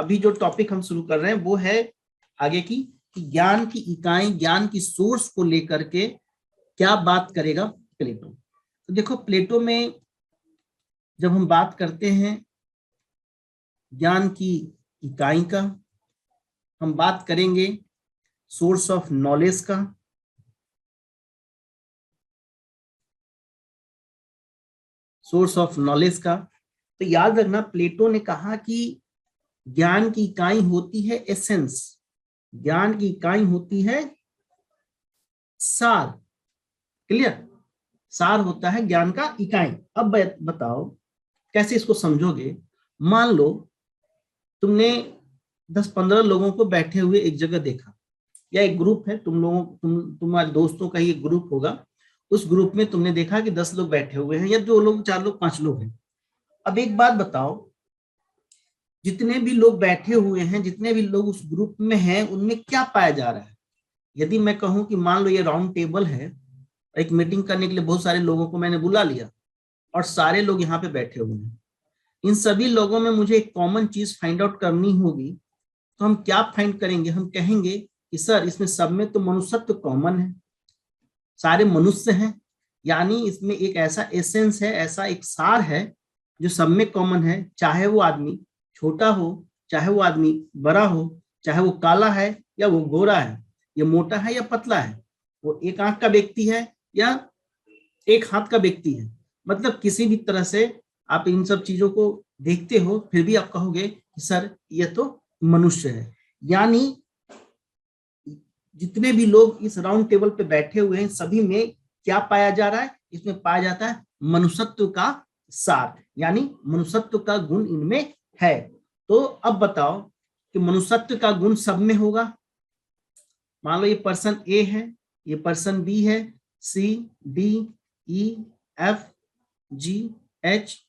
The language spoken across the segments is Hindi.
अभी जो टॉपिक हम शुरू कर रहे हैं वो है आगे कि ज्ञान की इकाई, ज्ञान की सोर्स को लेकर के क्या बात करेगा प्लेटो। तो देखो प्लेटो में जब हम बात करते हैं ज्ञान की इकाई का, हम बात करेंगे सोर्स ऑफ नॉलेज का, सोर्स ऑफ नॉलेज का। तो याद रखना प्लेटो ने कहा कि ज्ञान की इकाई होती है एसेंस, ज्ञान की इकाई होती है सार। क्लियर? सार होता है ज्ञान का इकाई। अब बताओ कैसे इसको समझोगे। मान लो तुमने 10-15 लोगों को बैठे हुए एक जगह देखा, या एक ग्रुप है तुम लोगों, तुम्हारे दोस्तों का ही एक ग्रुप होगा, उस ग्रुप में तुमने देखा कि 10 लोग बैठे हुए हैं, या 2 लोग, 4 लोग, 5 लोग हैं। अब एक बात बताओ, जितने भी लोग बैठे हुए हैं, जितने भी लोग उस ग्रुप में हैं, उनमें क्या पाया जा रहा है? यदि मैं कहूं कि मान लो ये राउंड टेबल है, एक मीटिंग करने के लिए बहुत सारे लोगों को मैंने बुला लिया और सारे लोग यहाँ पे बैठे हुए हैं, इन सभी लोगों में मुझे एक कॉमन चीज फाइंड आउट करनी होगी, तो हम क्या फाइंड करेंगे? हम कहेंगे कि सर इसमें सब में तो मनुष्यत्व कॉमन है, सारे मनुष्य हैं, यानी इसमें एक ऐसा एसेंस है, ऐसा एक सार है जो सब में कॉमन है, चाहे वो आदमी छोटा हो, चाहे वो आदमी बड़ा हो, चाहे वो काला है या वो गोरा है, ये मोटा है या पतला है, वो एक आंख का व्यक्ति है या एक हाथ का व्यक्ति है। मतलब किसी भी तरह से आप इन सब चीजों को देखते हो, फिर भी आप कहोगे कि सर ये तो मनुष्य है। यानी जितने भी लोग इस राउंड टेबल पे बैठे हुए हैं, सभी में क्या पाया जा रहा है? इसमें पाया जाता है मनुष्यत्व का सार, यानी मनुष्यत्व का गुण इनमें है। तो अब बताओ कि मनुष्यत्व का गुण सब में होगा। मान लो ये पर्सन ए है, ये पर्सन बी है, C D E F G H,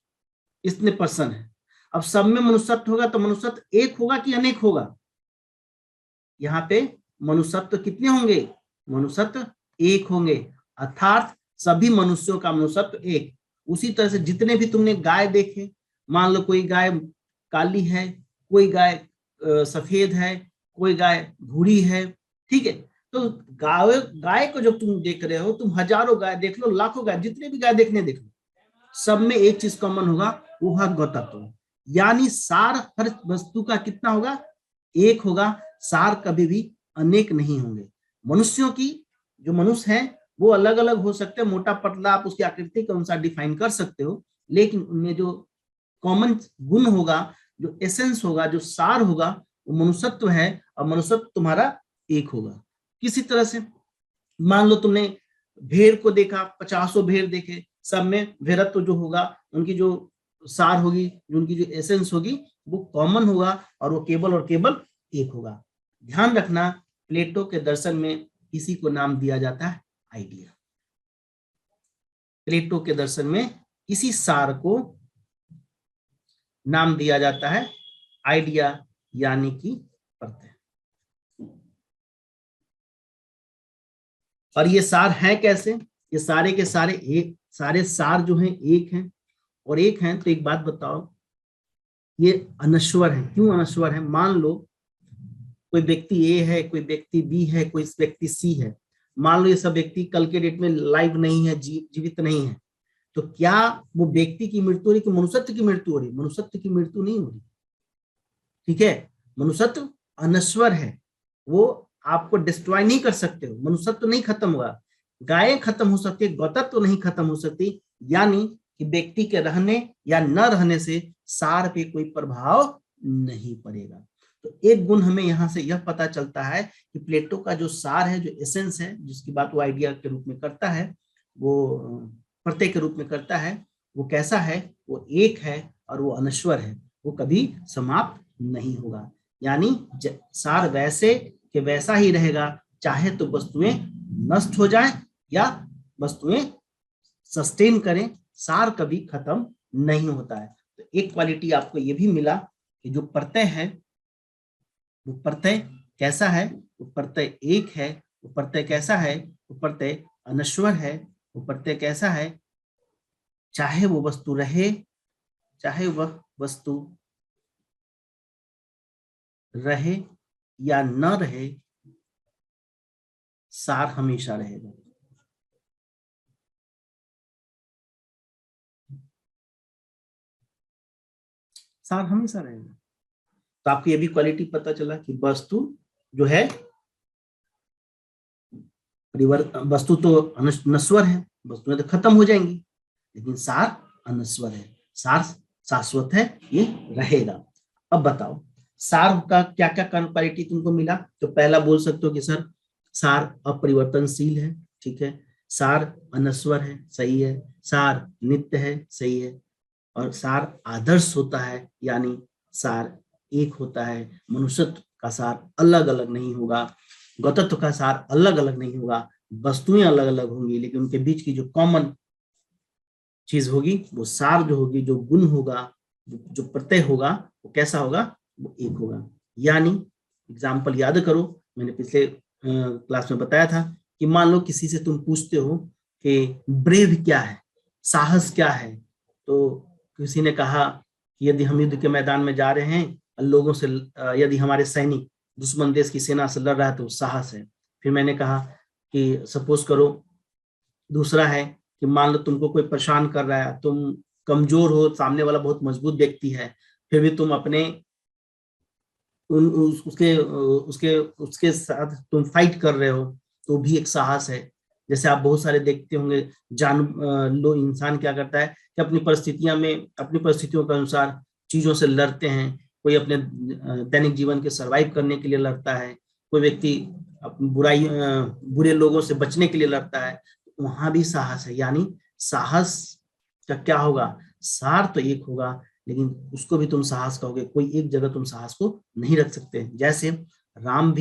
इतने पर्सन है। अब सब में मनुष्यत्व होगा तो मनुष्यत्व एक होगा कि अनेक होगा? यहाँ पे मनुष्यत्व कितने होंगे? मनुष्यत्व एक होंगे, अर्थात सभी मनुष्यों का मनुष्यत्व एक। उसी तरह से जितने भी तुमने गाय देखे, मान लो कोई गाय काली है, कोई गाय सफेद है, कोई गाय भूरी है, ठीक है। तो गाय गाय को जब तुम देख रहे हो, तुम हजारों गाय देख लो, लाखों गाय, जितने भी गाय देखने देख लो, सब में एक चीज कॉमन होगा, वो है गौतत्व। यानी सार हर वस्तु का कितना होगा? एक होगा। सार कभी भी अनेक नहीं होंगे। मनुष्यों की, जो मनुष्य हैं वो अलग अलग हो सकते हैं, मोटा पतला आप उसकी आकृति के अनुसार डिफाइन कर सकते हो, लेकिन उनमें जो कॉमन गुण होगा, जो एसेंस होगा, जो सार होगा, वो मनुष्यत्व है, और मनुष्यत्व तुम्हारा एक होगा। किसी तरह से मान लो तुमने भेड़ को देखा, 50 भेड़ देखे, सब में भेड़त्व जो होगा, उनकी जो सार होगी, जो उनकी जो एसेंस होगी, वो कॉमन होगा, और वो केवल और केवल एक होगा। ध्यान रखना, प्लेटो के दर्शन में इसी को नाम दिया जाता है आइडिया। प्लेटो के दर्शन में इसी सार को नाम दिया जाता है आइडिया, यानी कि प्रत्यय। और ये सार हैं कैसे? ये सारे के सारे एक, सारे सार जो हैं एक हैं, और एक हैं तो एक बात बताओ, ये अनश्वर है। क्यों अनश्वर है? मान लो कोई व्यक्ति ए है, कोई व्यक्ति बी है, कोई व्यक्ति सी है। मान लो ये सब व्यक्ति कल के डेट में लाइव नहीं है, जीवित नहीं है, तो क्या वो व्यक्ति की मृत्यु हो रही कि मनुष्यत्व की मृत्यु हो रही? मनुष्यत्व की मृत्यु नहीं हो रही, ठीक है। मनुष्यत्व अनश्वर है, वो आपको डिस्ट्रॉय नहीं कर सकते हो, मनुष्यत्व नहीं खत्म होगा। गायें खत्म हो सकती है, गौतत्व नहीं खत्म हो सकती। यानी कि व्यक्ति के रहने या न रहने से सार पे कोई प्रभाव नहीं पड़ेगा। तो एक गुण हमें यहाँ से यह पता चलता है कि प्लेटो का जो सार है, जो एसेंस है, जिसकी बात वो आइडिया के रूप में करता है, वो प्रत्यय के रूप में करता है, वो कैसा है? वो एक है और वो अनश्वर है, वो कभी समाप्त नहीं होगा। यानी सार वैसे कि वैसा ही रहेगा, चाहे तो वस्तुएं नष्ट हो जाए या वस्तुएं सस्टेन करें, सार कभी खत्म नहीं होता है। तो एक क्वालिटी आपको ये भी मिला कि जो प्रत्यय है, वो प्रत्यय कैसा है? वो प्रत्यय एक है। वो प्रत्यय कैसा है? वो प्रत्यय अनश्वर है। वो प्रत्यय कैसा है? चाहे वो वस्तु रहे, चाहे वह वस्तु रहे या न रहे, सार हमेशा रहेगा। सार हमेशा रहेगा। तो आपको ये भी क्वालिटी पता चला कि वस्तु जो है वस्तु तो नश्वर है, वस्तुएं तो खत्म हो जाएंगी, लेकिन सार अनश्वर है, सार शाश्वत है, ये रहेगा। अब बताओ सार का क्या क्या क्वालिटी तुमको मिला। तो पहला बोल सकते हो कि सर सार अपरिवर्तनशील है, ठीक है, सार अनश्वर है, सही है, सार नित्य है, सही है, और सार आदर्श होता है, यानी सार एक होता है, मनुष्यत्व का सार अलग अलग नहीं होगा, गौतत्व का सार अलग अलग नहीं होगा, वस्तुएं अलग अलग होंगी, लेकिन उनके बीच की जो कॉमन चीज होगी वो सार जो होगी, जो गुण होगा, जो प्रत्यय होगा, वो कैसा होगा, वो एक होगा। यानी एग्जाम्पल याद करो, मैंने पिछले क्लास में बताया था कि मान लो किसी से तुम पूछते हो कि ब्रेव क्या है, साहस क्या है, तो किसी ने कहा कि यदि हम युद्ध के मैदान में जा रहे हैं, लोगों से यदि हमारे सैनिक दुश्मन देश की सेना से लड़ रहा है तो साहस है। फिर मैंने कहा कि सपोज करो दूसरा है कि मान लो तुमको कोई परेशान कर रहा है, तुम कमजोर हो, सामने वाला बहुत मजबूत व्यक्ति है, फिर भी तुम अपने उसके उसके उसके साथ तुम फाइट कर रहे हो, तो भी एक साहस है। जैसे आप बहुत सारे देखते होंगे लो इंसान क्या करता है कि अपनी परिस्थितियों के अनुसार चीजों से लड़ते हैं। कोई अपने दैनिक जीवन के सरवाइव करने के लिए लड़ता है, कोई व्यक्ति बुरे लोगों से बचने के लिए लड़ता है, वहां भी साहस है। यानी साहस का क्या होगा, सार तो एक होगा, लेकिन उसको भी तुम साहस कहोगे, कोई एक जगह तुम साहस को नहीं रख सकते। जैसे राम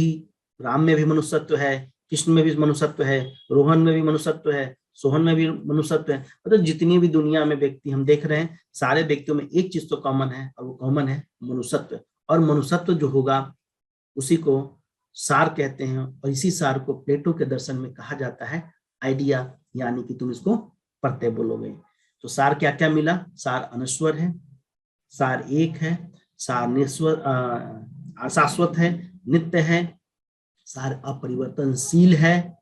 में भी मनुष्यत्व है, कृष्ण में भी मनुष्यत्व है, रोहन में भी मनुष्यत्व है, सोहन में भी मनुष्यत्व है। मतलब जितनी भी दुनिया में व्यक्ति हम देख रहे हैं, सारे व्यक्तियों में एक चीज तो कॉमन है, और वो कॉमन है मनुष्यत्व। और मनुष्यत्व जो होगा उसी को सार कहते हैं, और इसी सार को प्लेटो के दर्शन में कहा जाता है आइडिया, यानी कि तुम इसको प्रत्यय बोलोगे। तो सार क्या क्या मिला, सार अनश्वर है, सार एक है, सार शाश्वत है, नित्य है, सार अपरिवर्तनशील है,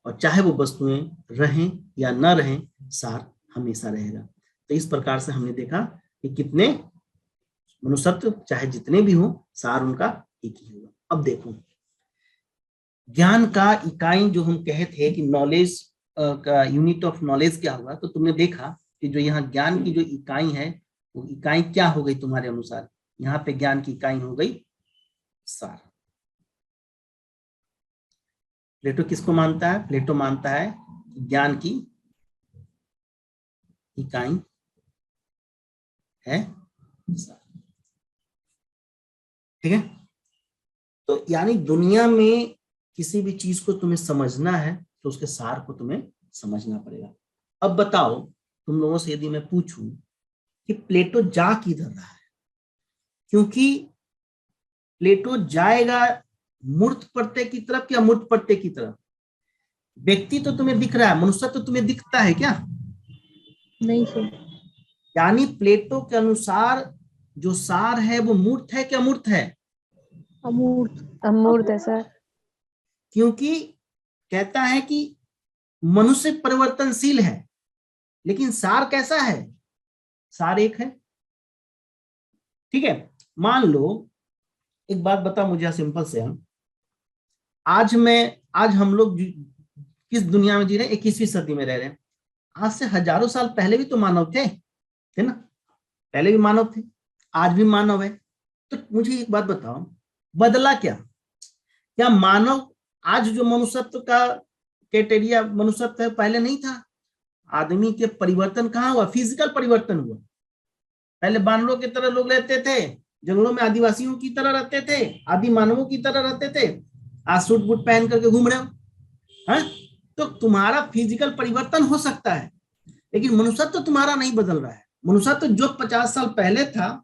और चाहे वो वस्तुएं रहें या न रहें, सार हमेशा रहेगा। तो इस प्रकार से हमने देखा कि कितने मनुष्यत्व चाहे जितने भी हो, सार उनका एक ही होगा। अब देखो ज्ञान का इकाई जो हम कहे थे कि नॉलेज का यूनिट ऑफ नॉलेज क्या होगा, तो तुमने देखा कि जो यहाँ ज्ञान की जो इकाई है, वो इकाई क्या हो गई तुम्हारे अनुसार, यहाँ पे ज्ञान की इकाई हो गई सार। प्लेटो किसको मानता है, प्लेटो मानता है ज्ञान की इकाई है सार। ठीक है, तो यानी दुनिया में किसी भी चीज को तुम्हें समझना है तो उसके सार को तुम्हें समझना पड़ेगा। अब बताओ तुम लोगों से यदि मैं पूछूं कि प्लेटो जा किधर रहा है, क्योंकि प्लेटो जाएगा मूर्त प्रत्यय की तरफ या मूर्त प्रत्यय की तरफ। व्यक्ति तो तुम्हें दिख रहा है, मनुष्य तो तुम्हें दिखता है क्या, नहीं सर। यानी प्लेटो के अनुसार जो सार है वो मूर्त है क्या मूर्त है, अमूर्त अमूर्त है सर। क्योंकि कहता है कि मनुष्य परिवर्तनशील है, लेकिन सार कैसा है, सार एक है। ठीक है, मान लो एक बात बता मुझे सिंपल से, आज हम लोग किस दुनिया में जी रहे हैं, 21वीं सदी में रह रहे हैं। आज से हजारों साल पहले भी तो मानव थे ना, पहले भी मानव थे, आज भी मानव है। तो मुझे एक बात बताओ, बदला क्या मानव आज जो मनुष्यत्व का क्राइटेरिया मनुष्यत्व है पहले नहीं था। आदमी के परिवर्तन कहाँ हुआ, फिजिकल परिवर्तन हुआ। पहले बानरों की तरह लोग रहते थे, जंगलों में आदिवासियों की तरह रहते थे, आदि मानवों की तरह रहते थे। आज सूट बूट पहन करके घूम रहे हो, है? तो तुम्हारा फिजिकल परिवर्तन हो सकता है, लेकिन मनुष्यत्व तो तुम्हारा नहीं बदल रहा है। मनुष्यत्व जो 50 साल पहले था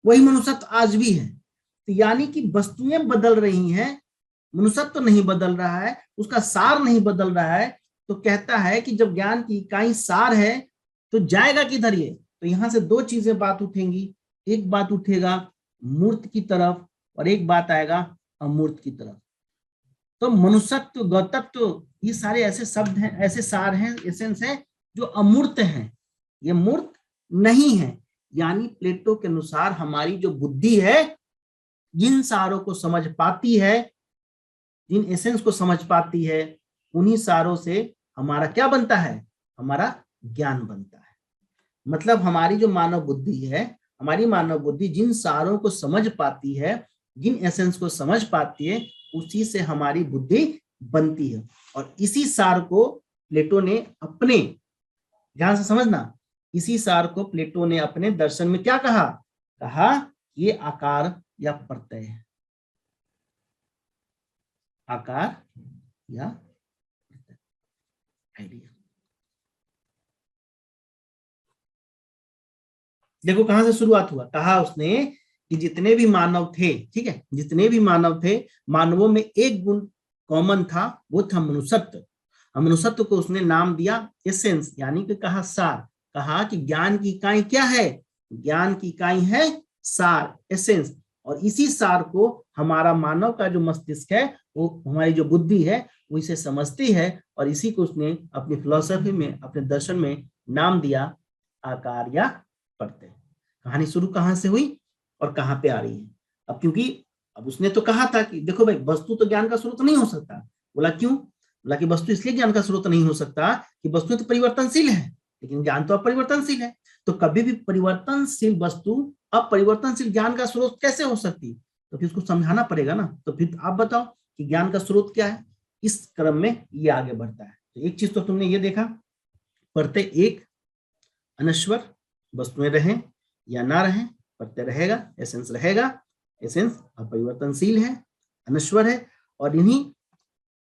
वही मनुष्यत्व आज भी है। तो यानी कि वस्तुएं बदल रही हैं, मनुष्यत्व तो नहीं बदल रहा है, उसका सार नहीं बदल रहा है। तो कहता है कि जब ज्ञान की इकाई सार है तो जाएगा किधर ये। तो यहां से दो चीजें बात उठेंगी, एक बात उठेगा मूर्त की तरफ और एक बात आएगा अमूर्त की तरफ। तो मनुष्यत्व, गौतत्व, ये सारे ऐसे शब्द हैं, ऐसे सार हैं, एसेंस हैं जो अमूर्त हैं, ये मूर्त नहीं है। यानी प्लेटो के अनुसार हमारी जो बुद्धि है जिन सारों को समझ पाती है, जिन एसेंस को समझ पाती है, उन्हीं सारों से हमारा क्या बनता है, हमारा ज्ञान बनता है। मतलब हमारी जो मानव बुद्धि है, हमारी मानव बुद्धि जिन सारों को समझ पाती है, जिन एसेंस को समझ पाती है, उसी से हमारी बुद्धि बनती है। और इसी सार को प्लेटो ने अपने, ध्यान से समझना, इसी सार को प्लेटो ने अपने दर्शन में क्या कहा, कहा ये आकार या प्रत्यय है, आकार या आइडिया। देखो कहां से शुरुआत हुआ, कहा उसने कि जितने भी मानव थे, ठीक है, जितने भी मानव थे, मानवों में एक गुण कॉमन था, वो था मनुष्यत्व। मनुष्यत्व को उसने नाम दिया एसेंस, यानी कि कहा सार। कहा कि ज्ञान की इकाई क्या है, ज्ञान की इकाई है सार, एसेंस। और इसी सार को हमारा मानव का जो मस्तिष्क है, वो हमारी जो बुद्धि है, वो इसे समझती है, और इसी को उसने अपनी फिलॉसफी में, अपने दर्शन में नाम दिया आकार या प्रत्यय। कहानी शुरू कहां से हुई और कहां पे आ रही है। अब क्योंकि अब उसने तो कहा था कि देखो भाई, वस्तु तो ज्ञान का स्रोत नहीं हो सकता। बोला क्यों? बोला कि वस्तु इसलिए ज्ञान का स्रोत नहीं हो सकता कि वस्तु तो परिवर्तनशील है, लेकिन ज्ञान तो अपरिवर्तनशील है। तो कभी भी परिवर्तनशील वस्तु अपरिवर्तनशील ज्ञान का स्रोत कैसे हो सकती? तो फिर उसको समझाना पड़ेगा ना। तो फिर आप बताओ कि ज्ञान का स्रोत क्या है। इस क्रम में ये आगे बढ़ता है। तो एक चीज तो तुमने ये देखा, प्रत्यय एक, अनश्वर, वस्तुएं रहें या ना रहें, प्रत्यय रहेगा, एसेंस रहेगा। एसेंस अपरिवर्तनशील है, अनश्वर है, और इन्हीं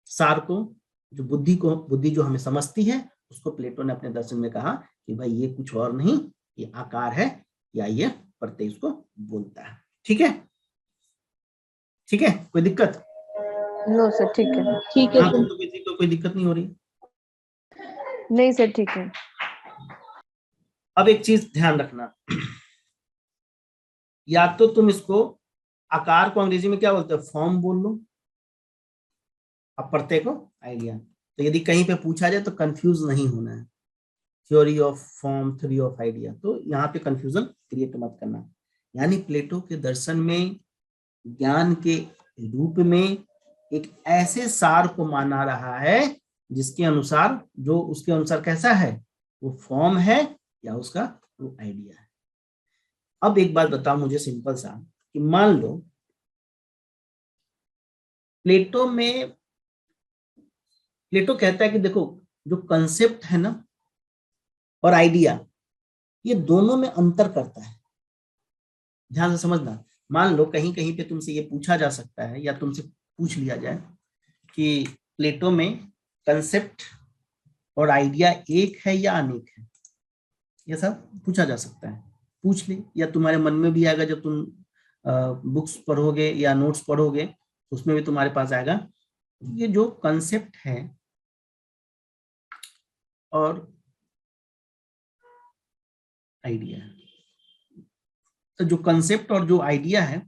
सार को, जो बुद्धि जो हमें समझती है, उसको प्लेटो ने अपने दर्शन में कहा कि भाई ये कुछ और नहीं, ये आकार है या ये प्रत्यय उसको बोलता है। ठीक है, ठीक है, कोई दिक्कत? नो सर, ठीक है। ठीक है हाँ, सर। तो किसी को कोई दिक्कत नहीं हो रही? नहीं सर, ठीक है। अब एक चीज ध्यान रखना, या तो तुम इसको आकार को अंग्रेजी में क्या बोलते हो, फॉर्म बोल लो, अब प्रत्यय को आइडिया। तो यदि कहीं पे पूछा जाए तो कंफ्यूज नहीं होना है, theory of form, theory of idea, तो यहाँ पे कंफ्यूजन क्रिएट मत करना। यानी प्लेटो के दर्शन में ज्ञान के रूप में एक ऐसे सार को माना रहा है जिसके अनुसार, जो उसके अनुसार कैसा है, वो फॉर्म है या उसका वो आइडिया है। अब एक बात बताओ मुझे सिंपल सा, कि मान लो प्लेटो कहता है कि देखो, जो कंसेप्ट है ना और आइडिया, ये दोनों में अंतर करता है। ध्यान से समझना। मान लो कहीं कहीं पे तुमसे ये पूछा जा सकता है, या तुमसे पूछ लिया जाए कि प्लेटो में कंसेप्ट और आइडिया एक है या अनेक है, ये सब पूछा जा सकता है। पूछ ले, या तुम्हारे मन में भी आएगा जब तुम बुक्स पढ़ोगे या नोट्स पढ़ोगे, उसमें भी तुम्हारे पास आएगा। ये जो कंसेप्ट है और आइडिया है, तो जो कंसेप्ट और जो आइडिया है,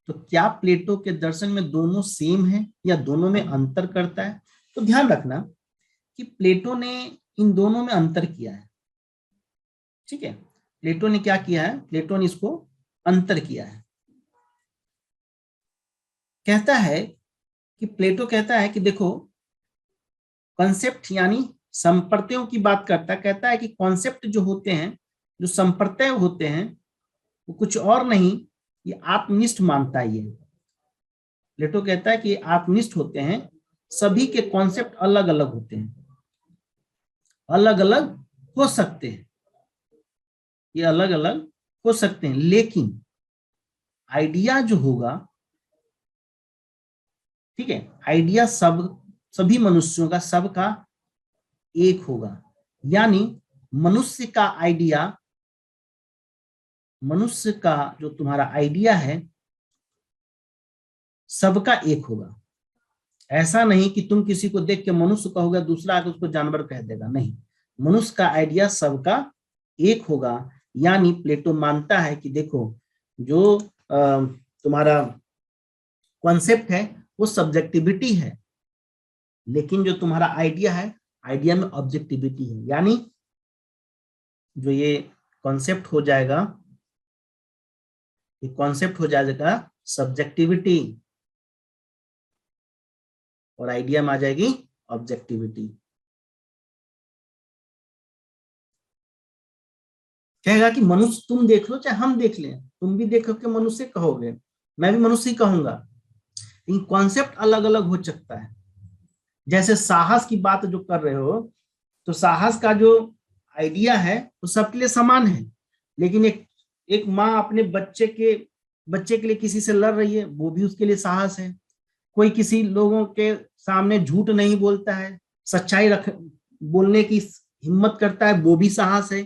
तो क्या प्लेटो के दर्शन में दोनों सेम है या दोनों में अंतर करता है? तो ध्यान रखना कि प्लेटो ने इन दोनों में अंतर किया है। ठीक है, प्लेटो ने क्या किया है, प्लेटो ने इसको अंतर किया है। कहता है कि प्लेटो कहता है कि देखो, कॉन्सेप्ट यानी संप्रत्ययों की बात करता है। कहता है कि कॉन्सेप्ट जो होते हैं, जो संप्रत्यय होते हैं, वो कुछ और नहीं, ये आत्मनिष्ठ मानता है। ये प्लेटो कहता है कि आत्मनिष्ठ होते हैं, सभी के कॉन्सेप्ट अलग अलग होते हैं, अलग अलग हो सकते हैं, ये अलग अलग हो सकते हैं, लेकिन आइडिया जो होगा, ठीक है, आइडिया सभी मनुष्यों का, सबका एक होगा। यानी मनुष्य का आइडिया, मनुष्य का जो तुम्हारा आइडिया है, सबका एक होगा। ऐसा नहीं कि तुम किसी को देख के मनुष्य कहोगे, दूसरा आके उसको जानवर कह देगा, नहीं, मनुष्य का आइडिया सबका एक होगा। यानी प्लेटो मानता है कि देखो, जो तुम्हारा कॉन्सेप्ट है वो सब्जेक्टिविटी है, लेकिन जो तुम्हारा आइडिया है, आइडिया में ऑब्जेक्टिविटी है। यानी जो ये कॉन्सेप्ट हो जाएगा, ये कॉन्सेप्ट हो जाएगा सब्जेक्टिविटी, और आइडिया में आ जाएगी ऑब्जेक्टिविटी। कहेगा कि मनुष्य तुम देख लो चाहे हम देख लें, तुम भी देखो कि मनुष्य कहोगे, मैं भी मनुष्य ही कहूंगा, लेकिन कॉन्सेप्ट अलग अलग हो सकता है। जैसे साहस की बात जो कर रहे हो, तो साहस का जो आइडिया है वो सबके लिए समान है, लेकिन एक माँ अपने बच्चे के लिए किसी से लड़ रही है, वो भी उसके लिए साहस है। कोई किसी लोगों के सामने झूठ नहीं बोलता है, सच्चाई बोलने की हिम्मत करता है, वो भी साहस है।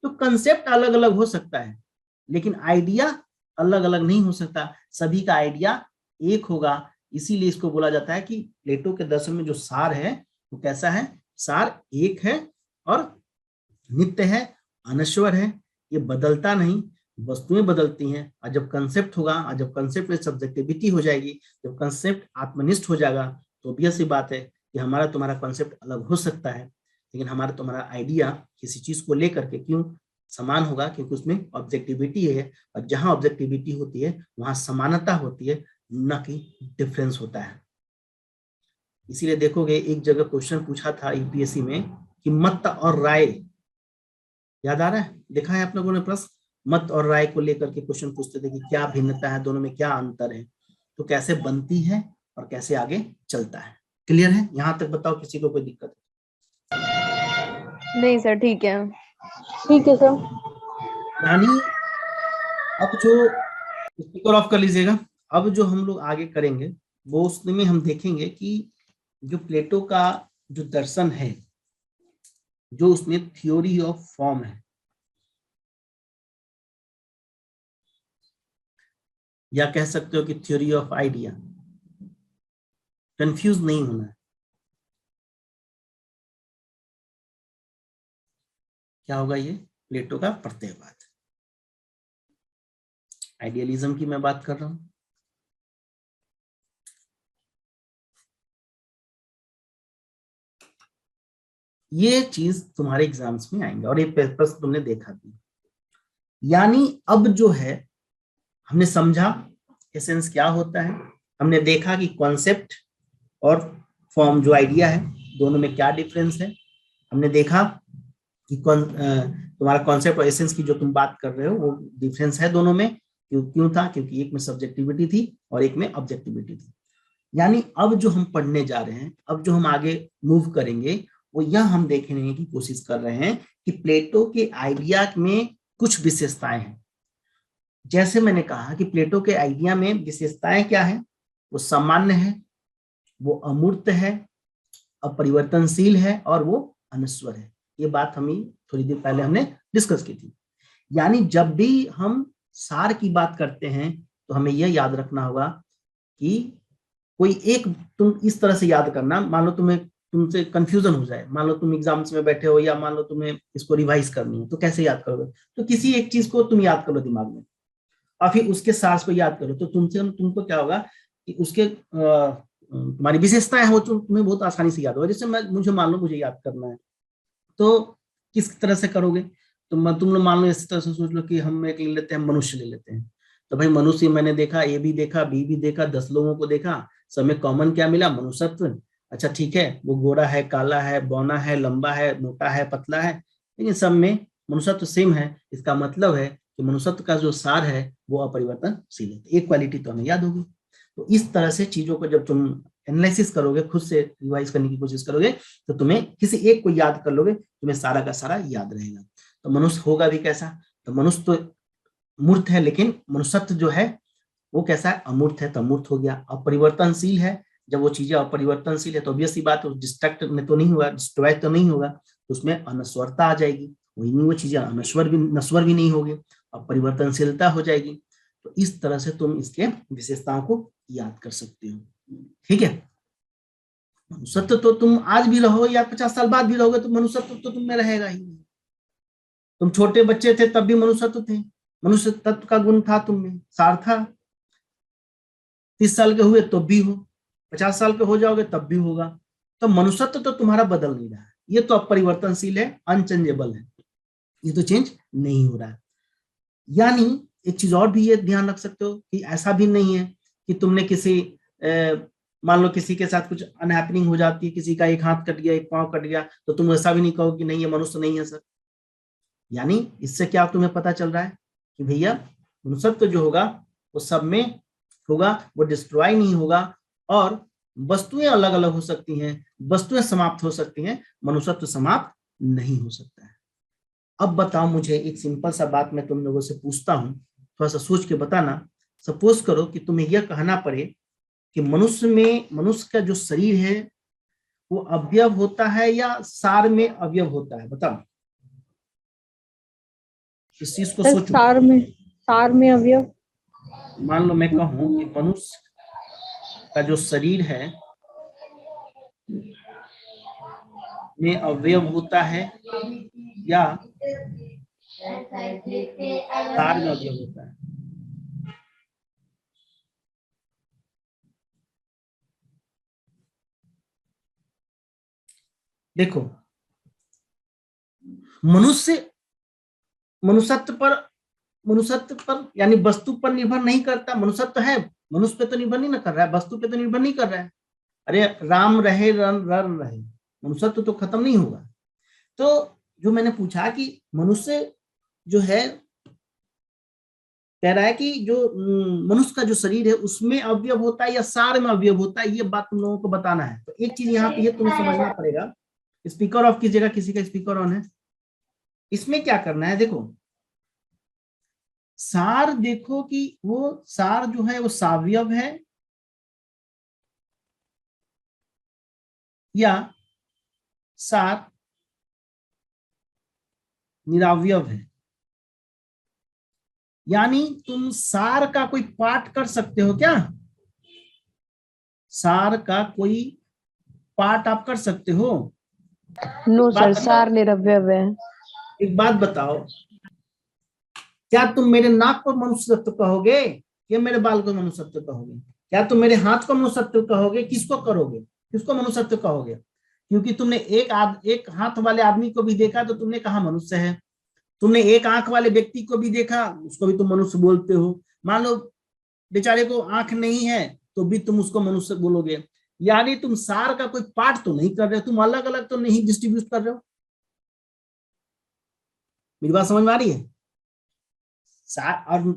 तो कंसेप्ट अलग अलग हो सकता है, लेकिन आइडिया अलग अलग नहीं हो सकता, सभी का आइडिया एक होगा। इसीलिए इसको बोला जाता है कि प्लेटो के दर्शन में जो सार है वो कैसा है, सार एक है और नित्य है, अनश्वर है, ये बदलता नहीं, वस्तुएं बदलती हैं। और जब कंसेप्ट होगा, और जब कंसेप्ट में सब्जेक्टिविटी हो जाएगी, जब कंसेप्ट आत्मनिष्ठ हो जाएगा, तो ऑब्वियस सी बात है कि हमारा तुम्हारा कंसेप्ट अलग हो सकता है, लेकिन हमारा तुम्हारा आइडिया किसी चीज को लेकर के क्यों समान होगा, क्योंकि उसमें ऑब्जेक्टिविटी है, और जहां ऑब्जेक्टिविटी होती है वहां समानता होती है, न कि डिफरेंस होता है। इसीलिए देखोगे एक जगह क्वेश्चन पूछा था यूपीएससी में कि मत और राय, याद आ रहा है, देखा है आप लोगों ने प्रश्न, मत और राय को लेकर के क्वेश्चन पूछते थे कि क्या भिन्नता है, दोनों में क्या अंतर है, तो कैसे बनती है और कैसे आगे चलता है। क्लियर है? यहां तक बताओ, किसी को कोई दिक्कत है? नहीं सर ठीक है। ठीक है सर। यानी अब जो, स्पीकर ऑफ कर लीजिएगा। अब जो हम लोग आगे करेंगे वो उसमें हम देखेंगे कि जो प्लेटो का जो दर्शन है, जो उसमें थ्योरी ऑफ फॉर्म है, या कह सकते हो कि थ्योरी ऑफ आइडिया, कंफ्यूज नहीं होना है। क्या होगा? ये प्लेटो का प्रत्ययवाद, आइडियलिज्म की मैं बात कर रहा हूं। ये चीज तुम्हारे एग्जाम्स में आएंगे, और ये पेपर्स तुमने देखा भी। यानी अब जो है हमने समझा एसेंस क्या होता है, हमने देखा कि कॉन्सेप्ट और फॉर्म जो आइडिया है दोनों में क्या डिफरेंस है, हमने देखा कि तुम्हारा कॉन्सेप्ट और एसेंस की जो तुम बात कर रहे हो वो डिफरेंस है दोनों में। क्यों था? क्योंकि एक में सब्जेक्टिविटी थी और एक में ऑब्जेक्टिविटी थी। यानी अब जो हम पढ़ने जा रहे हैं, अब जो हम आगे मूव करेंगे, वो यह हम देखने की कोशिश कर रहे हैं कि प्लेटो के आइडिया में कुछ विशेषताएं हैं। जैसे मैंने कहा कि प्लेटो के आइडिया में विशेषताएं क्या है, वो सामान्य है, वो अमूर्त है, अपरिवर्तनशील है, और वो अनश्वर है। ये बात हम थोड़ी देर पहले हमने डिस्कस की थी। यानी जब भी हम सार की बात करते हैं तो हमें यह याद रखना होगा कि कोई एक, तुम इस तरह से याद करना, मान लो तुमसे कंफ्यूजन हो जाए, मान लो तुम एग्जाम्स में बैठे हो, या मान लो तुम्हें इसको रिवाइज करनी है, तो कैसे याद करोगे? तो किसी एक चीज को तुम याद करो दिमाग में, और फिर उसके सार को याद करो, तो तुमको क्या होगा कि उसके तुम्हारी विशेषताएं हो तो तुम्हें बहुत आसानी से याद होगा। जैसे मुझे मान लो मुझे याद करना है, तो किस तरह से करोगे? तुम लोग मान लो इस तरह से सोच लो कि हम एक ले लेते हैं, मनुष्य ले लेते हैं। तो भाई मनुष्य मैंने देखा, ए भी देखा, बी भी देखा, 10 लोगों को देखा, सब में कॉमन क्या मिला? मनुष्यत्व। अच्छा ठीक है, वो गोरा है, काला है, बौना है, लंबा है, मोटा है, पतला है, लेकिन सब में मनुष्यत्व सेम है। इसका मतलब है कि मनुष्यत्व का जो सार है वो अपरिवर्तनशील है। एक क्वालिटी तो हमें याद होगी। तो इस तरह से चीजों को जब तुम एनालिसिस करोगे, खुद से रिवाइज करने की कोशिश करोगे, तो तुम्हें किसी एक को याद कर लोगे, तुम्हें सारा का सारा याद रहेगा। तो मनुष्य होगा भी कैसा? तो मनुष्य तो मूर्त है, लेकिन मनुष्यत्व जो है वो कैसा है? अमूर्त है, तो अमूर्त हो गया। अपरिवर्तनशील है, जब वो चीजें अपरिवर्तनशील है तो ऑब्वियस सी बात है, डिस्ट्रक्ट में तो नहीं होगा, डिस्ट्रॉय तो नहीं होगा, तो उसमें अनश्वरता आ जाएगी। वही नहीं, वो चीजें नश्वर भी नहीं होगी, अपरिवर्तनशीलता हो जाएगी। तो इस तरह से तुम इसके विशेषताओं को याद कर सकते हो। ठीक है? मनुष्यत्व तो तुम आज भी रहो या 50 साल बाद भी रहोगे, तो मनुष्यत्व तो तुम में रहेगा ही। तुम छोटे बच्चे थे तब भी मनुष्यत्व थे, मनुष्य तत्व का गुण था तुम में, सार था। 30 साल के हुए तो भी हो, 50 साल के हो जाओगे तब भी होगा। तो मनुष्यत्व तो तुम्हारा बदल नहीं रहा है, ये तो अब परिवर्तनशील है, अनचेंजेबल है, ये तो चेंज नहीं हो रहा है। यानी एक चीज और भी ये ध्यान रख सकते हो कि ऐसा भी नहीं है कि तुमने किसी मान लो किसी के साथ कुछ अनहैपनिंग हो जाती है, किसी का एक हाथ कट गया, एक पांव कट गया, तो तुम ऐसा भी नहीं कहो कि नहीं ये मनुष्य नहीं है सर। यानी इससे क्या तुम्हें पता चल रहा है कि भैया मनुष्यत्व जो होगा वो सब में होगा, वो डिस्ट्रॉय नहीं होगा। और वस्तुएं अलग अलग हो सकती हैं, वस्तुएं समाप्त हो सकती हैं, मनुष्यत्व समाप्त नहीं हो सकता है। अब बताओ मुझे एक सिंपल सा बात मैं तुम लोगों से पूछता हूं, थोड़ा सा सोच के बताना। सपोज करो कि तुम्हें यह कहना पड़े कि मनुष्य का जो शरीर है वो अवयव होता है या सार में अवयव होता है, बताओ। इस चीज को सोचो। सार में अवयव। मान लो मैं कहूं कि मनुष्य का जो शरीर है में अवयव होता है या सार में अवयव होता है। देखो मनुष्यत्व पर यानी वस्तु पर निर्भर नहीं करता। मनुष्यत्व है, मनुष्य पे तो निर्भर नहीं ना कर रहा है, वस्तु पे तो निर्भर नहीं कर रहा है। अरे राम रहे रन रहे, मनुष्यत्व तो खत्म नहीं होगा। तो जो मैंने पूछा कि मनुष्य जो है कह रहा है कि जो मनुष्य का जो शरीर है उसमें अवयव होता है या सार में अवयव होता है, ये बात तुम लोगों को बताना है। तो एक चीज यहाँ पे ये तुम्हें समझना पड़ेगा, स्पीकर ऑफ की जगह किसी का स्पीकर ऑन है। इसमें क्या करना है, देखो सार, देखो कि वो सार जो है वो सावयव है या सार निरावयव है। यानी तुम सार का कोई पार्ट कर सकते हो क्या? सार का कोई पार्ट आप कर सकते हो? नो सर, सार निरवयव है। एक बात बताओ, क्या तुम मेरे नाक को मनुष्यत्व कहोगे या मेरे बाल को मनुष्यत्व कहोगे? क्या तुम मेरे हाथ को मनुष्यत्व कहोगे? किसको करोगे, किसको मनुष्यत्व कहोगे? क्योंकि तुमने एक हाथ वाले आदमी को भी देखा तो तुमने कहा मनुष्य है। तुमने एक आंख वाले व्यक्ति को भी देखा, उसको भी तुम मनुष्य बोलते हो। मान लो बेचारे को आंख नहीं है तो भी तुम उसको मनुष्य बोलोगे। यानी तुम सार का कोई पार्ट तो नहीं कर रहे हो, तुम अलग अलग तो नहीं डिस्ट्रीब्यूट कर रहे हो। मेरी बात समझ में आ रही है?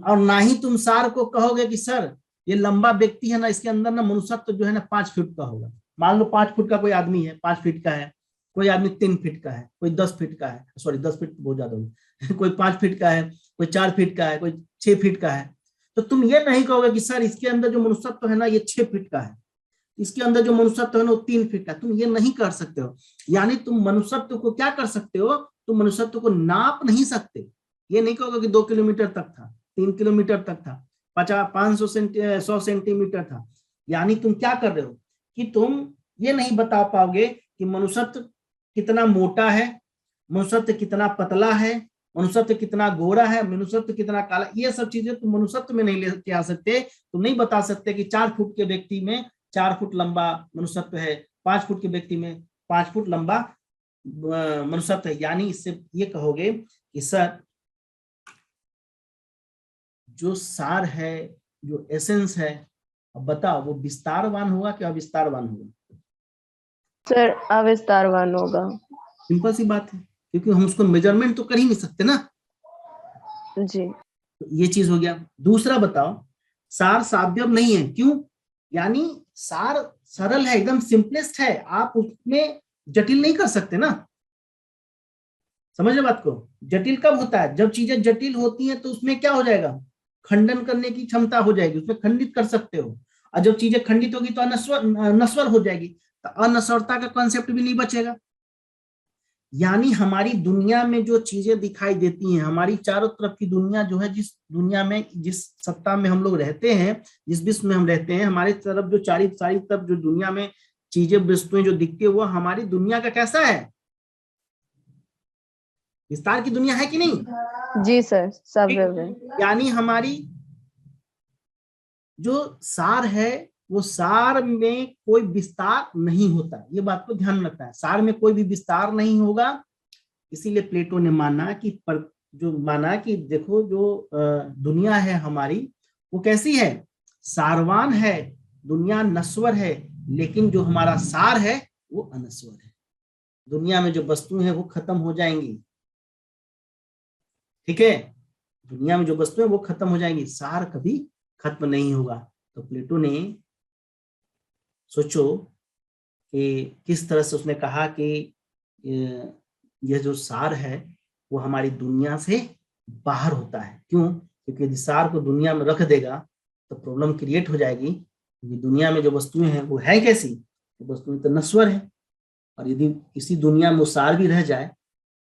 और ना ही तुम सार को कहोगे कि सर ये लंबा व्यक्ति है ना, इसके अंदर ना मनुष्यत्व जो है ना 5 फीट का होगा। मान लो 5 फुट का कोई आदमी है, 5 फीट का है, कोई आदमी 3 फीट का है, कोई 10 फीट का है, सॉरी 10 फीट बहुत ज्यादा होगा कोई 5 फीट का है, कोई 4 फीट का है, कोई 6 फीट का है। तो तुम ये नहीं कहोगे कि सर इसके अंदर जो मनुष्यत्व है ना ये 6 फीट का है, इसके अंदर जो मनुष्यत्व है ना वो 3 फीट का। तुम ये नहीं कर सकते हो। यानी तुम मनुष्यत्व को क्या कर सकते हो, तुम मनुष्यत्व को नाप नहीं सकते। ये नहीं कहोगे कि 2 किलोमीटर तक था, 3 किलोमीटर तक था, 500 100 सेंटीमीटर था। यानी तुम क्या कर रहे हो कि तुम ये नहीं बता पाओगे कि मनुष्यत्व कितना मोटा है, मनुष्यत्व कितना पतला है, मनुष्यत्व कितना गोरा है, मनुष्यत्व कितना काला। ये सब चीजें तुम मनुष्यत्व में नहीं लेके आ सकते। तुम नहीं बता सकते कि 4 फुट के व्यक्ति में 4 फुट लंबा मनुष्यत्व है, 5 फुट के व्यक्ति में 5 फुट लंबा मनुष्यत्व है। यानी इससे ये कहोगे कि सर जो सार है, जो एसेंस है, अब बताओ वो विस्तारवान होगा कि अविस्तारवान होगा? सर अविस्तारवान होगा। सिंपल सी बात है, क्योंकि हम उसको मेजरमेंट तो कर ही नहीं सकते ना। जी। तो ये चीज हो गया। दूसरा बताओ, सार सावयव नहीं है, क्यों? यानी सार सरल है, एकदम सिंपलेस्ट है, आप उसमें जटिल नहीं कर सकते ना। समझ बात को? जटिल कब होता है, जब चीजें जटिल होती हैं तो उसमें क्या हो जाएगा, खंडन करने की क्षमता हो जाएगी, उसमें खंडित कर सकते हो। और जब चीजें खंडित होगी तो नश्वर हो जाएगी, तो अनश्वरता का कॉन्सेप्ट भी नहीं बचेगा। यानी हमारी दुनिया में जो चीजें दिखाई देती हैं, हमारी चारों तरफ की दुनिया जो है, जिस दुनिया में, जिस सत्ता में हम लोग रहते हैं, जिस विश्व में हम रहते हैं, हमारी तरफ जो सारी तरफ जो दुनिया में चीजें वस्तुएं जो दिखती है वो हमारी दुनिया का कैसा है, विस्तार की दुनिया है कि नहीं? जी सर, सब है। यानी हमारी जो सार है वो सार में कोई विस्तार नहीं होता, ये बात को ध्यान रखना है, सार में कोई भी विस्तार नहीं होगा। इसीलिए प्लेटो ने माना कि देखो जो दुनिया है हमारी वो कैसी है, सारवान है, दुनिया नश्वर है, लेकिन जो हमारा सार है वो अनश्वर है। दुनिया में जो वस्तुएं हैं वो खत्म हो जाएंगी, ठीक है, दुनिया में जो वस्तुएं वो खत्म हो जाएंगी, सार कभी खत्म नहीं होगा। तो प्लेटो ने सोचो कि किस तरह से उसने कहा कि यह जो सार है वो हमारी दुनिया से बाहर होता है। क्यों? क्योंकि यदि सार को दुनिया में रख देगा तो प्रॉब्लम क्रिएट हो जाएगी, क्योंकि दुनिया में जो वस्तुएं हैं वो है कैसी, वस्तुएं तो नश्वर है, और यदि इसी दुनिया में वो सार भी रह जाए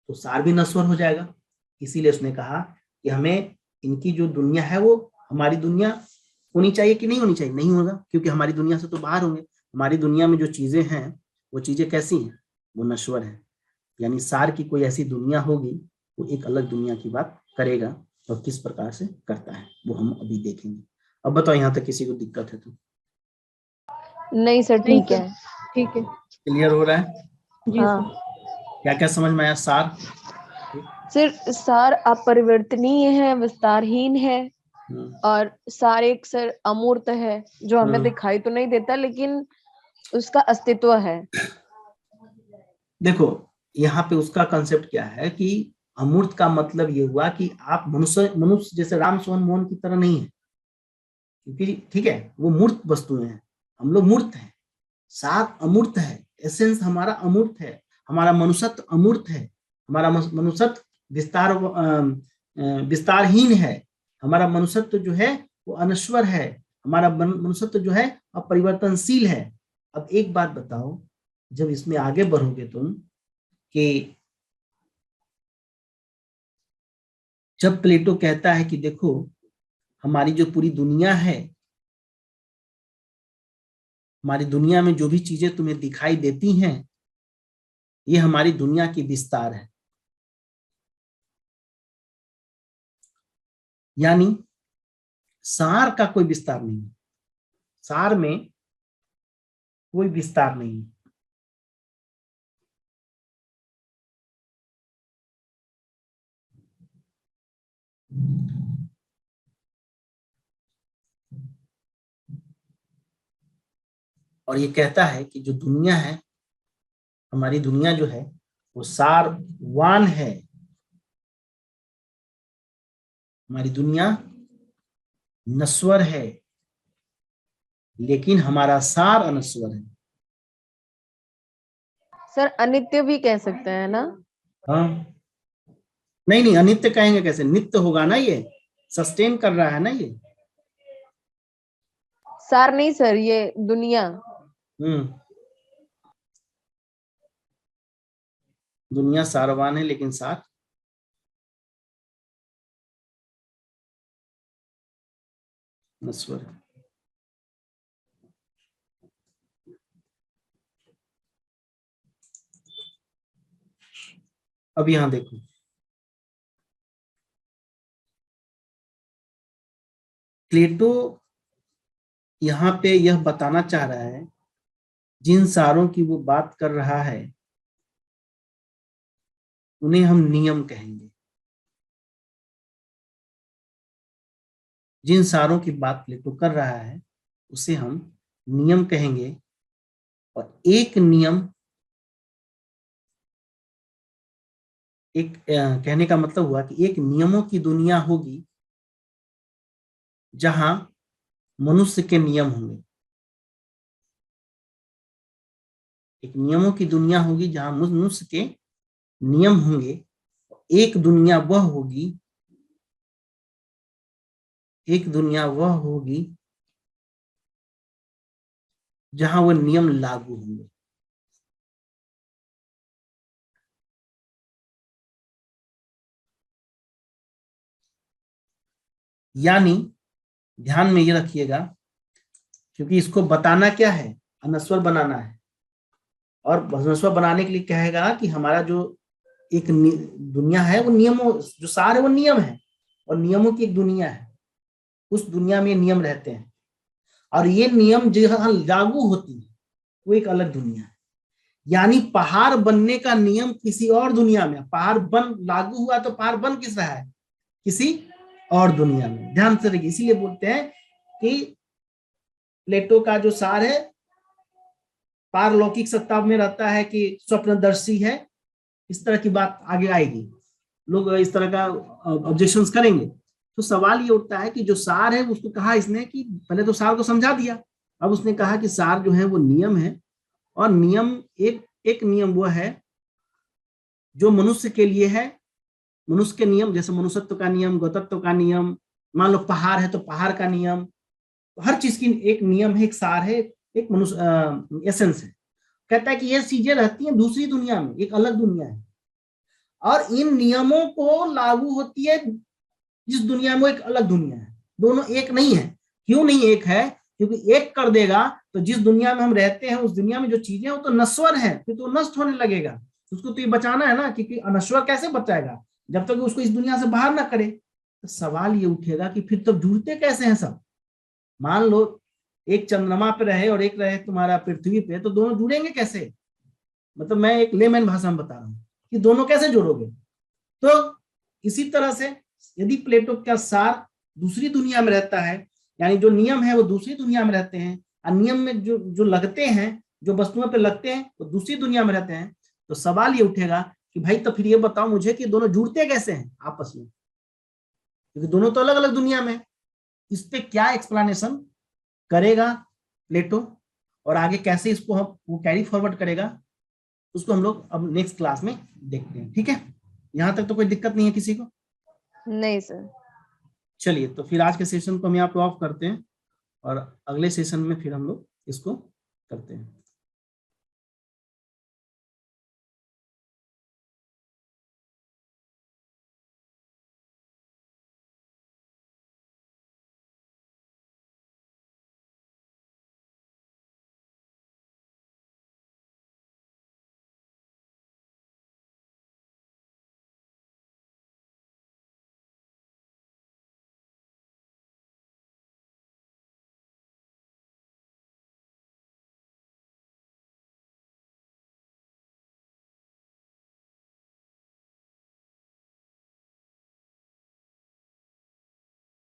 तो सार भी नश्वर हो जाएगा। इसीलिए उसने कहा कि हमें इनकी जो दुनिया है वो हमारी दुनिया होनी चाहिए कि नहीं होनी चाहिए, नहीं होगा, क्योंकि हमारी दुनिया से तो बाहर होंगे। हमारी दुनिया में जो चीजें हैं वो चीजें कैसी हैं, वो नश्वर है। यानी सार की कोई ऐसी दुनिया होगी, वो एक अलग दुनिया की बात करेगा, और किस प्रकार से करता है वो हम अभी देखेंगे। अब बताओ यहाँ तक किसी को दिक्कत है तो? नहीं सर, ठीक है। ठीक है। क्लियर हो रहा है? जी हाँ सर। क्या क्या समझ में आया? सार सर, सार अपरिवर्तनीय है, विस्तारहीन है, और सार एक सर अमूर्त है, जो हमें दिखाई तो नहीं देता लेकिन उसका अस्तित्व है। देखो यहाँ पे उसका कंसेप्ट क्या है कि अमूर्त का मतलब ये हुआ कि आप मनुष्य जैसे राम सोहन मोहन की तरह नहीं है, क्योंकि ठीक है वो मूर्त वस्तुएं हैं, हम लोग मूर्त हैं। सार अमूर्त है, एसेंस हमारा अमूर्त है, हमारा मनुष्यत्व अमूर्त है, हमारा मनुष्यत्व विस्तारहीन है, हमारा मनुष्यत्व जो है वो अनश्वर है, हमारा मनुष्यत्व जो है अपरिवर्तनशील है। अब एक बात बताओ, जब इसमें आगे बढ़ोगे तुम कि जब प्लेटो कहता है कि देखो हमारी जो पूरी दुनिया है, हमारी दुनिया में जो भी चीजें तुम्हें दिखाई देती हैं ये हमारी दुनिया की विस्तार है, यानी सार का कोई विस्तार नहीं है, सार में कोई विस्तार नहीं है। और ये कहता है कि जो दुनिया है, हमारी दुनिया जो है वो सारवान है, हमारी दुनिया नश्वर है, लेकिन हमारा सार अनश्वर है। सर अनित्य भी कह सकते हैं ना? हाँ, नहीं नहीं, अनित्य कहेंगे कैसे, नित्य होगा ना, ये सस्टेन कर रहा है ना ये। सार नहीं सर, ये दुनिया। दुनिया सारवान है लेकिन सार नश्वर है। अब यहां देखो, प्लेटो यहाँ पे यह बताना चाह रहा है, जिन सारों की वो बात कर रहा है उन्हें हम नियम कहेंगे। जिन सारों की बात प्लेटो कर रहा है उसे हम नियम कहेंगे, और एक नियम, एक कहने का मतलब हुआ कि एक नियमों की दुनिया होगी जहां मनुष्य के नियम होंगे, एक नियमों की दुनिया होगी जहां मनुष्य के नियम होंगे। एक दुनिया वह होगी, एक दुनिया वह होगी जहां वह नियम लागू होंगे। यानी ध्यान में ये रखिएगा, क्योंकि इसको बताना क्या है, अनश्वर बनाना है, और अनश्वर बनाने के लिए कहेगा कि हमारा जो एक दुनिया है वो नियमों, जो सार है वो नियम है, और नियमों की एक दुनिया है, उस दुनिया में नियम रहते हैं। और ये नियम जहां लागू होती है वो एक अलग दुनिया है। यानी पहाड़ बनने का नियम किसी और दुनिया में, पहाड़ बन लागू हुआ तो पहाड़ बन किस रहा है, किसी और दुनिया में। ध्यान से देखिए, इसीलिए बोलते हैं कि प्लेटो का जो सार है पारलौकिक सत्ता में रहता है कि स्वप्नदर्शी है, इस तरह की बात आगे आएगी, लोग इस तरह का ऑब्जेक्शंस करेंगे। तो सवाल ये उठता है कि जो सार है उसको कहा इसने कि पहले तो सार को समझा दिया, अब उसने कहा कि सार जो है वो नियम है, और नियम एक नियम वो है जो मनुष्य के लिए है। मनुष्य के नियम जैसे मनुष्यत्व का नियम, गौतत्व का नियम, मान लो पहाड़ है तो पहाड़ का नियम, हर चीज की एक नियम है, एक सार है, एक मनुष्य एसेंस है। कहता है कि ये चीजें रहती हैं दूसरी दुनिया में, एक अलग दुनिया है, और इन नियमों को लागू होती है जिस दुनिया में एक अलग दुनिया है। दोनों एक नहीं है। क्यों नहीं एक है? क्योंकि एक कर देगा तो जिस दुनिया में हम रहते हैं उस दुनिया में जो चीजें वो तो नश्वर है, फिर तो नष्ट होने लगेगा। उसको तो ये बचाना है ना, क्योंकि अनश्वर कैसे बचाएगा जब तक उसको इस दुनिया से बाहर ना करे। तो सवाल ये उठेगा कि फिर तो जुड़ते कैसे हैं सब? मान लो एक चंद्रमा पे रहे और एक रहे तुम्हारा पृथ्वी पे, तो दोनों जुड़ेंगे कैसे? मतलब मैं एक लेमैन भाषा में बता रहा हूँ कि दोनों कैसे जोड़ोगे। तो इसी तरह से यदि प्लेटो का सार दूसरी दुनिया में रहता है, यानी जो नियम है वो दूसरी दुनिया में रहते हैं, और नियम में जो जो लगते हैं, जो वस्तुओं पे लगते हैं वो दूसरी दुनिया में रहते हैं, तो सवाल ये उठेगा कि भाई तो फिर ये बताओ मुझे कि दोनों जुड़ते कैसे हैं आपस में, क्योंकि दोनों तो अलग अलग दुनिया में। इस पे क्या एक्सप्लेनेशन करेगा प्लेटो, और आगे कैसे इसको हम वो कैरी फॉरवर्ड करेगा, उसको हम लोग अब नेक्स्ट क्लास में देखते हैं। ठीक है, यहां तक तो कोई दिक्कत नहीं है किसी को? नहीं सर। चलिए, तो फिर आज के सेशन को हम यहाँ पे ऑफ करते हैं, और अगले सेशन में फिर हम लोग इसको करते हैं।